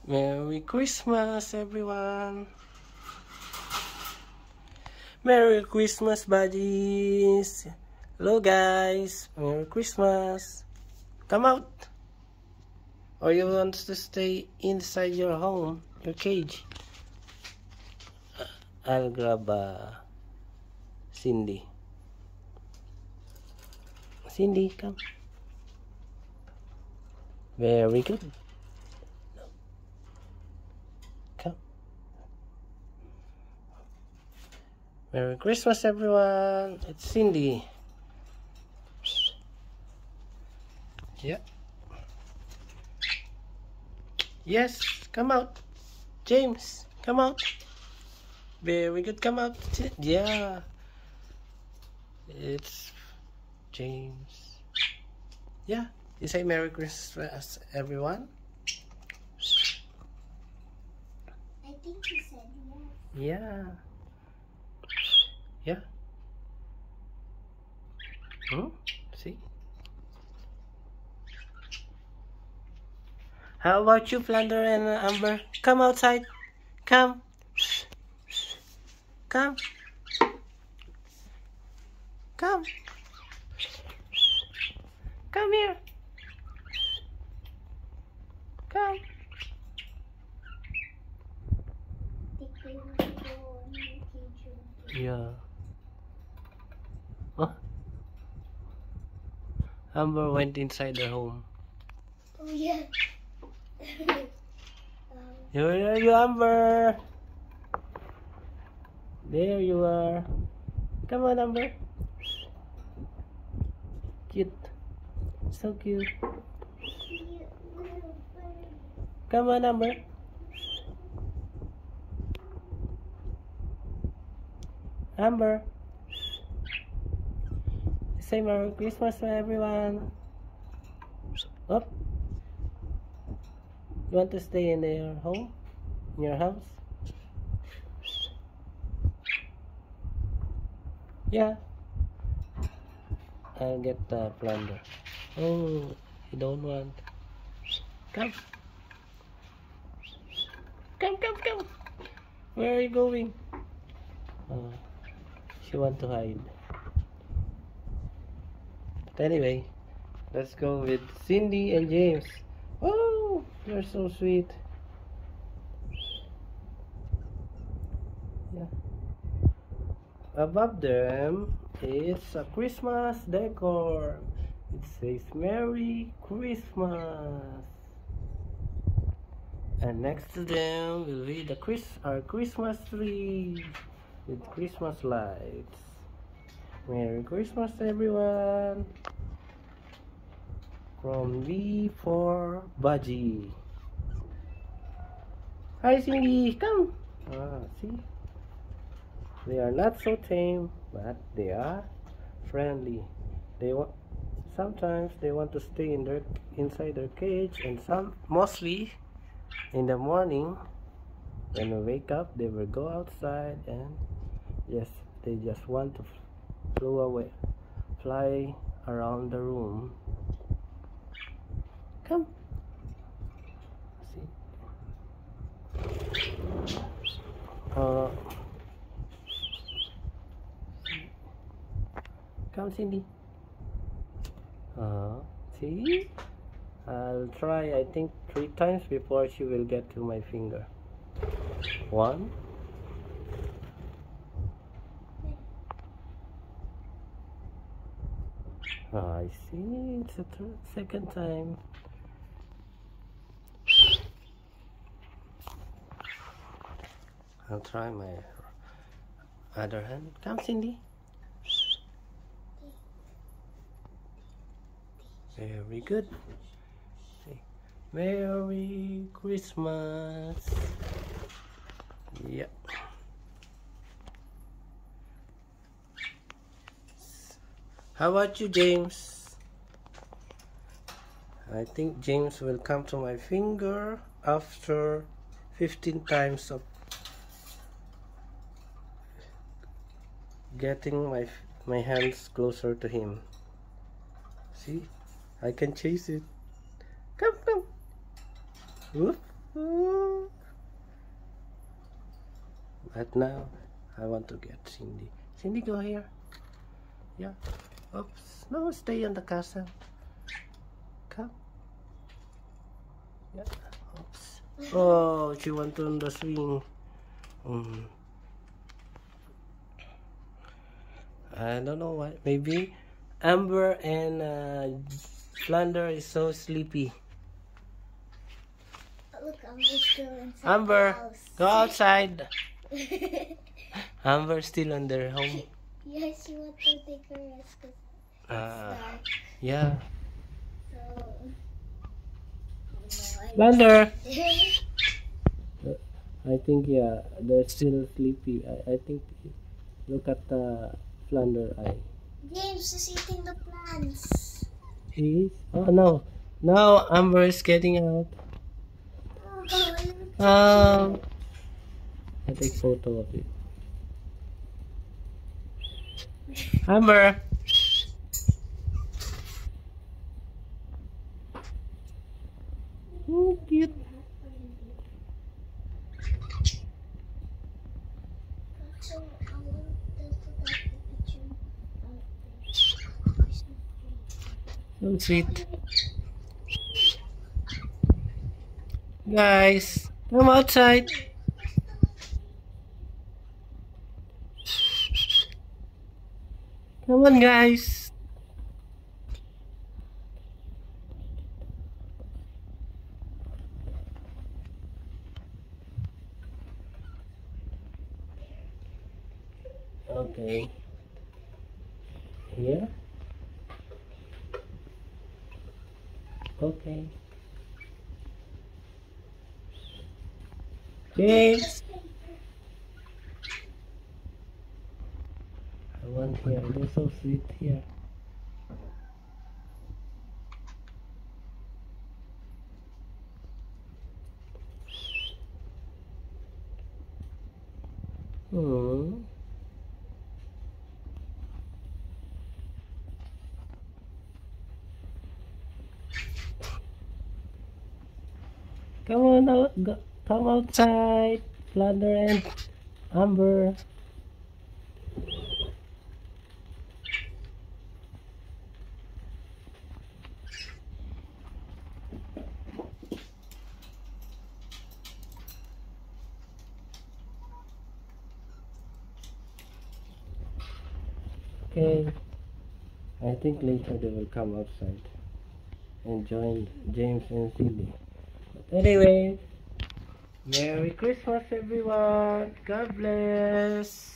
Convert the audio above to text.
Merry Christmas, everyone. Merry Christmas, buddies. Hello, guys. Merry Christmas. Come out. Or you want to stay inside your home, your cage? I'll grab Cindy. Cindy, come. Very good. Come. Merry Christmas, everyone. It's Cindy. Yeah. Yes, come out. James, come out. Very good, come out. Yeah. It's James. Yeah. You say Merry Christmas, everyone? I think he said yes. Yeah. Yeah. See? How about you, Flounder and Amber? Come outside. Come. Come. Come. Come here. Come. They want to go on the cage. Yeah. Huh? Amber went inside the home. Oh yeah. Where are you, Amber? There you are. Come on, Amber. Cute. So cute. Come on, Amber. Amber. Say Merry Christmas to everyone. Up. You want to stay in your home? In your house? Yeah. I'll get the plunder. Oh, you don't want. Come. Come, come, come. Where are you going? Oh, she want to hide. But anyway, let's go with Cindy and James. Oh, they're so sweet. Yeah. Above them is a Christmas decor. It says Merry Christmas. And next to them will be the our Christmas tree with Christmas lights. Merry Christmas, everyone. From V for Budgie. Hi, Cindy, come. See, they are not so tame, but they are friendly. Sometimes they want to stay inside their cage, and mostly in the morning when we wake up, they will go outside and they just want to fly around the room. Come. See. Come, Cindy. See? I'll try, I think, 3 times before she will get to my finger. 1. I see. It's the second time. I'll try my other hand. Come, Cindy. Very good. See. Merry Christmas. Yep. How about you, James? I think James will come to my finger after 15 times of getting my hands closer to him. See, I can chase it. Come, come. Whoop. But now I want to get Cindy. Cindy, go here. Yeah. Oops. No, stay on the castle. Come. Yeah. Oops. Oh, she went on the swing. I don't know why. Maybe Amber and Flounder is so sleepy. Look, Amber's still inside Amber, the house. go outside. Amber's still on their home. Yeah, she wants to take a rest because it's dark. Yeah. So, Flounder. I think, yeah, they're still sleepy. I think, look at the Flounder eye. James is eating the plants. He is? Oh, no. Now Amber is getting out. I take photo of it. Amber. Oh, cute. So, I want to put up the picture. So sweet. Guys, come outside. Come on, guys. Okay. Here. Okay. James. I want here. They're so sweet here. Hmm. Come on out. Come outside. Flounder and Amber. Okay. I think later they will come outside and join James and Cindy. But anyway, Merry Christmas everyone. God bless.